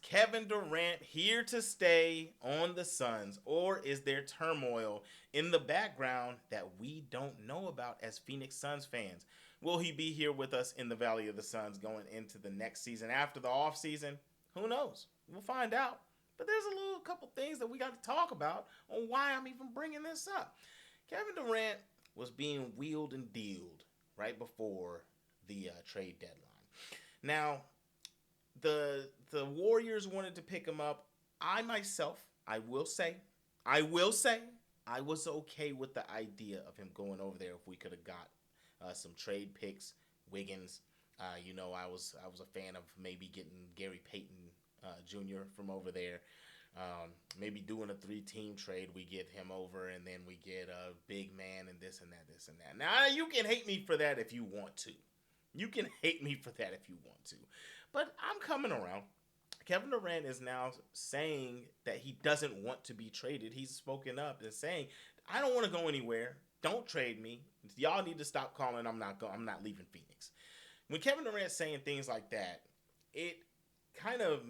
Kevin Durant here to stay on the Suns, or is there turmoil in the background that we don't know about as Phoenix Suns fans? Will he be here with us in the Valley of the Suns going into the next season after the offseason? Who knows? We'll find out. But there's a little couple things that we got to talk about on why I'm even bringing this up. Kevin Durant was being wheeled and dealed right before the trade deadline. Now, the Warriors wanted to pick him up. I myself, I will say, I was okay with the idea of him going over there if we could have got some trade picks, Wiggins. I was a fan of maybe getting Gary Payton Jr. from over there. Maybe doing a 3-team trade, we get him over, and then we get a big man and this and that, this and that. Now, you can hate me for that if you want to. You can hate me for that if you want to. But I'm coming around. Kevin Durant is now saying that he doesn't want to be traded. He's spoken up and saying, I don't want to go anywhere. Don't trade me. Y'all need to stop calling. I'm not leaving Phoenix. When Kevin Durant's saying things like that, it kind of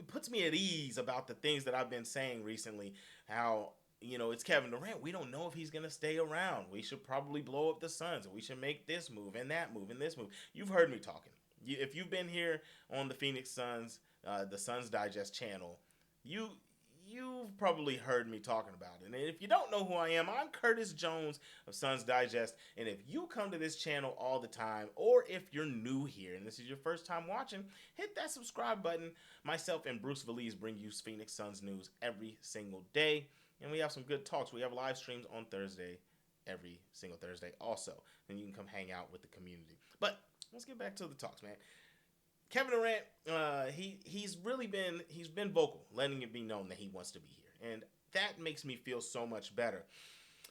puts me at ease about the things that I've been saying recently. How, it's Kevin Durant. We don't know if he's going to stay around. We should probably blow up the Suns. We should make this move and that move and this move. You've heard me talking. If you've been here on the Phoenix Suns, the Suns Digest channel, you've probably heard me talking about it. And if you don't know who I am, I'm Curtis Jones of Suns Digest. And if you come to this channel all the time, or if you're new here and this is your first time watching, hit that subscribe button. Myself and Bruce Valise bring you Phoenix Suns news every single day. And we have some good talks. We have live streams on Thursday, every single Thursday also. And you can come hang out with the community. But let's get back to the talks, man. Kevin Durant, he's been vocal, letting it be known that he wants to be here, and that makes me feel so much better.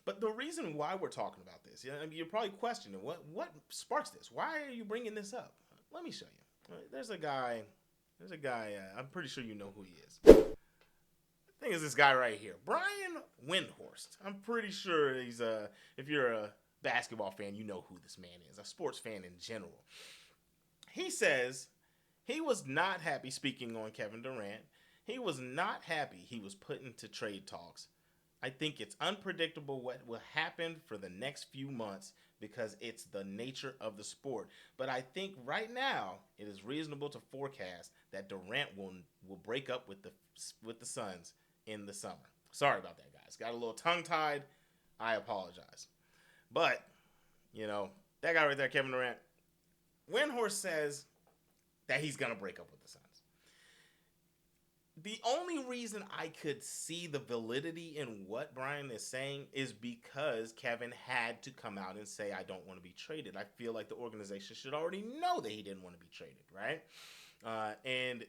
But the reason why we're talking about this, you're probably questioning what sparks this. Why are you bringing this up? Let me show you. There's a guy. I'm pretty sure you know who he is. The thing is, this guy right here, Brian Windhorst. I'm pretty sure he's if you're a basketball fan, you know who this man is. A sports fan in general. He says he was not happy, speaking on Kevin Durant. He was not happy he was put into trade talks. I think it's unpredictable what will happen for the next few months because it's the nature of the sport. But I think right now it is reasonable to forecast that Durant will break up with the Suns in the summer. Sorry about that, guys. Got a little tongue-tied. I apologize. But, that guy right there, Kevin Durant, Windhorst says that he's going to break up with the Suns. The only reason I could see the validity in what Brian is saying is because Kevin had to come out and say, I don't want to be traded. I feel like the organization should already know that he didn't want to be traded, right? And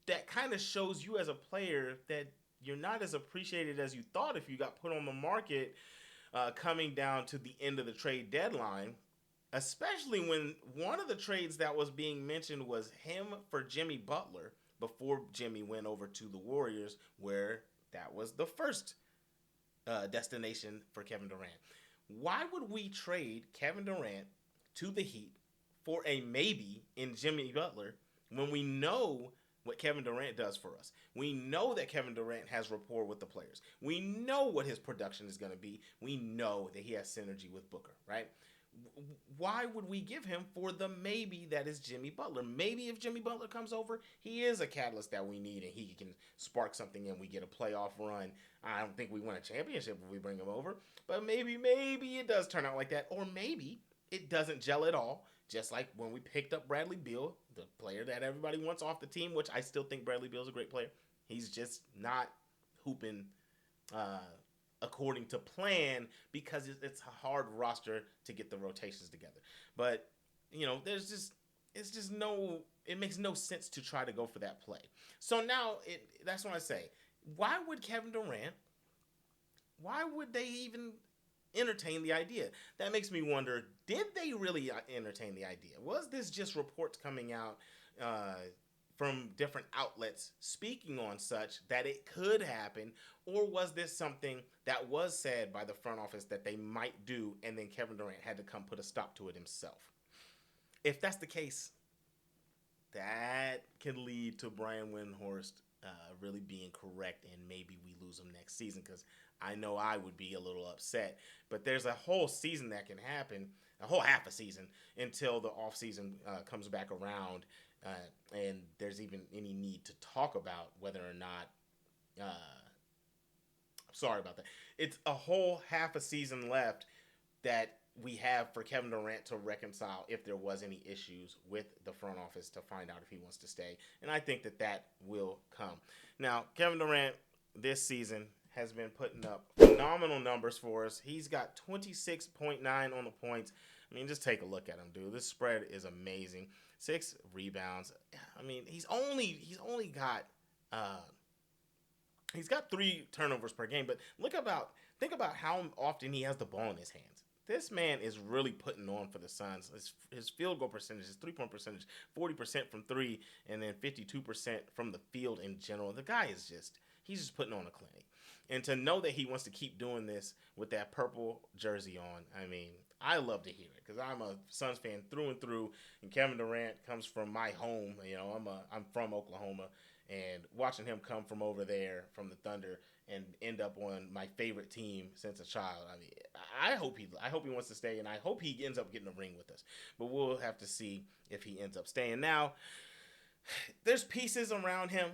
that kind of shows you as a player that you're not as appreciated as you thought if you got put on the market coming down to the end of the trade deadline. Especially when one of the trades that was being mentioned was him for Jimmy Butler before Jimmy went over to the Warriors, where that was the first destination for Kevin Durant. Why would we trade Kevin Durant to the Heat for a maybe in Jimmy Butler when we know what Kevin Durant does for us? We know that Kevin Durant has rapport with the players. We know what his production is going to be. We know that he has synergy with Booker, right? Why would we give him for the maybe that is Jimmy Butler? Maybe if Jimmy Butler comes over, he is a catalyst that we need and he can spark something and we get a playoff run. I don't think we win a championship if we bring him over, but maybe it does turn out like that, or maybe it doesn't gel at all, just like when we picked up Bradley Beal, the player that everybody wants off the team, which I still think Bradley Beal is a great player. He's just not hooping according to plan because it's a hard roster to get the rotations together. But, it makes no sense to try to go for that play. So now that's what I say. Why would they even entertain the idea? That makes me wonder, did they really entertain the idea? Was this just reports coming out from different outlets speaking on such that it could happen, or was this something that was said by the front office that they might do and then Kevin Durant had to come put a stop to it himself? If that's the case, that could lead to Brian Windhorst really being correct, and maybe we lose him next season because I know I would be a little upset. But there's a whole season that can happen, a whole half a season until the off season comes back around, and there's even any need to talk about whether or not. Sorry about that. It's a whole half a season left that we have for Kevin Durant to reconcile if there was any issues with the front office to find out if he wants to stay. And I think that that will come. Now, Kevin Durant this season has been putting up phenomenal numbers for us. He's got 26.9 on the points. I mean, just take a look at him, dude. This spread is amazing. 6 rebounds. I mean, he's got 3 turnovers per game, but think about how often he has the ball in his hands. This man is really putting on for the Suns. His field goal percentage, his 3-point percentage, 40% from 3, and then 52% from the field in general. The guy he's just putting on a clinic. And to know that he wants to keep doing this with that purple jersey on, I mean, I love to hear it because I'm a Suns fan through and through, and Kevin Durant comes from my home. You know, I'm from Oklahoma, and watching him come from over there from the Thunder and end up on my favorite team since a child. I mean, I hope he wants to stay, and I hope he ends up getting a ring with us. But we'll have to see if he ends up staying. Now, there's pieces around him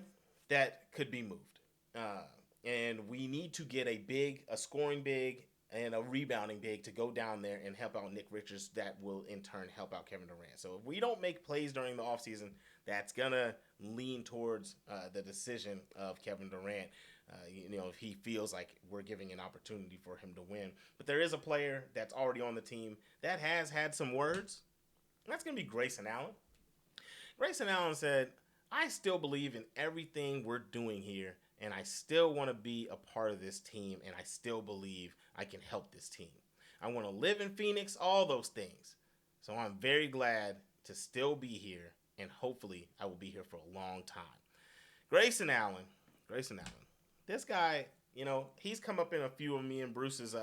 that could be moved, and we need to get a scoring big, and a rebounding big to go down there and help out Nick Richards. That will in turn help out Kevin Durant. So if we don't make plays during the offseason, that's gonna lean towards the decision of Kevin Durant. If he feels like we're giving an opportunity for him to win. But there is a player that's already on the team that has had some words. That's going to be Grayson Allen. Grayson Allen said, I still believe in everything we're doing here, and I still want to be a part of this team, and I still believe I can help this team. I want to live in Phoenix, all those things. So I'm very glad to still be here, and hopefully I will be here for a long time. Grayson Allen. This guy, he's come up in a few of me and Bruce's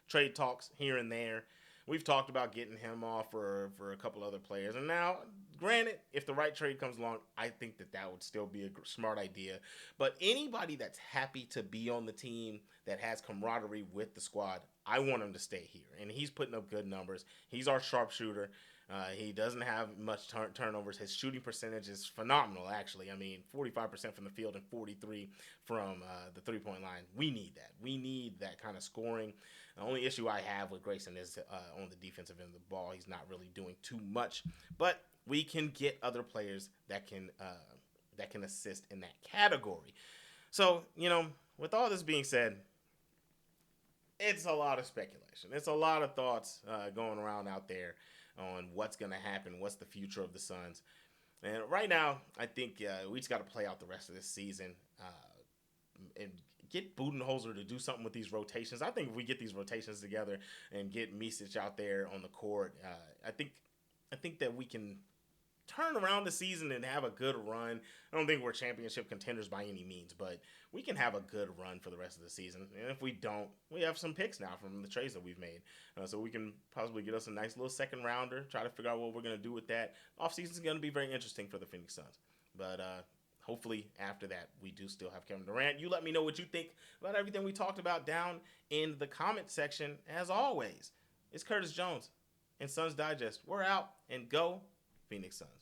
trade talks here and there. We've talked about getting him off for a couple other players. And now, granted, if the right trade comes along, I think that would still be a smart idea. But anybody that's happy to be on the team, that has camaraderie with the squad, I want him to stay here. And he's putting up good numbers. He's our sharpshooter. He doesn't have much turnovers. His shooting percentage is phenomenal, actually. I mean, 45% from the field and 43% from the three-point line. We need that. We need that kind of scoring. The only issue I have with Grayson is on the defensive end of the ball. He's not really doing too much. But we can get other players that can assist in that category. So, with all this being said, it's a lot of speculation. It's a lot of thoughts going around out there on what's going to happen, what's the future of the Suns. And right now, I think we just got to play out the rest of this season and get Budenholzer to do something with these rotations. I think if we get these rotations together and get Micic out there on the court, I think that we can turn around the season and have a good run. I don't think we're championship contenders by any means, but we can have a good run for the rest of the season. And if we don't, we have some picks now from the trades that we've made. So we can possibly get us a nice little second rounder, try to figure out what we're going to do with that. Offseason is going to be very interesting for the Phoenix Suns. But hopefully after that, we do still have Kevin Durant. You let me know what you think about everything we talked about down in the comment section. As always, it's Curtis Jones and Suns Digest. We're out, and go Phoenix Suns.